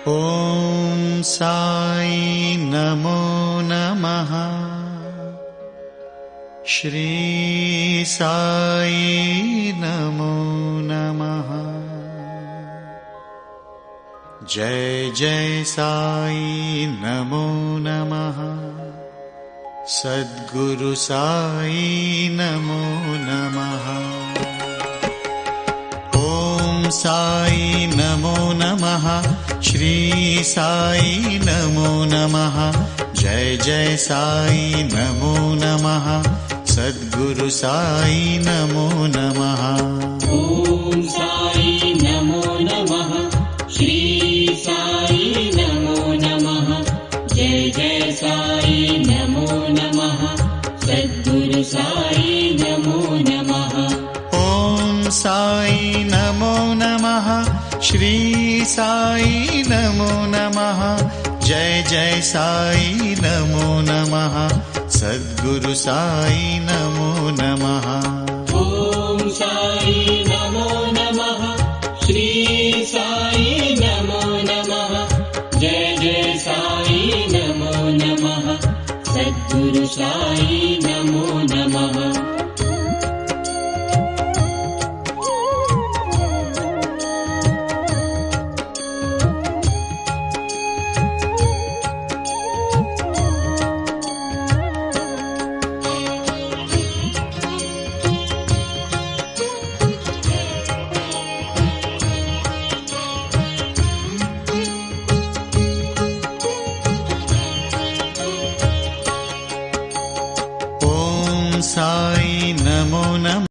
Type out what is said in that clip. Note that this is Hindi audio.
ॐ साई नमो नमः। श्री साई नमो नमः। जय जय साई नमो नमः। सद्गुरु साई नमो नमः। ॐ साई नमो नमः। श्री साई नमो नमः। जय जय साई नमो नमः। सद्गुरु साई नमो नमः। ॐ साई नमो नमः। श्री साई नमो नमः। जय जय साई नमो नमः। सद्गुरु साई नमो नमः। ॐ साई नमो नमः। श्री साई नमो नमः। जय जय साई नमो नमः। सद्गुरु साई नमो नमः। ॐ साई नमो नमः। श्री साई नमो नमः। जय जय साई नमो नमः। सद्गुरु साई नमो नमः। साई नमो नमः।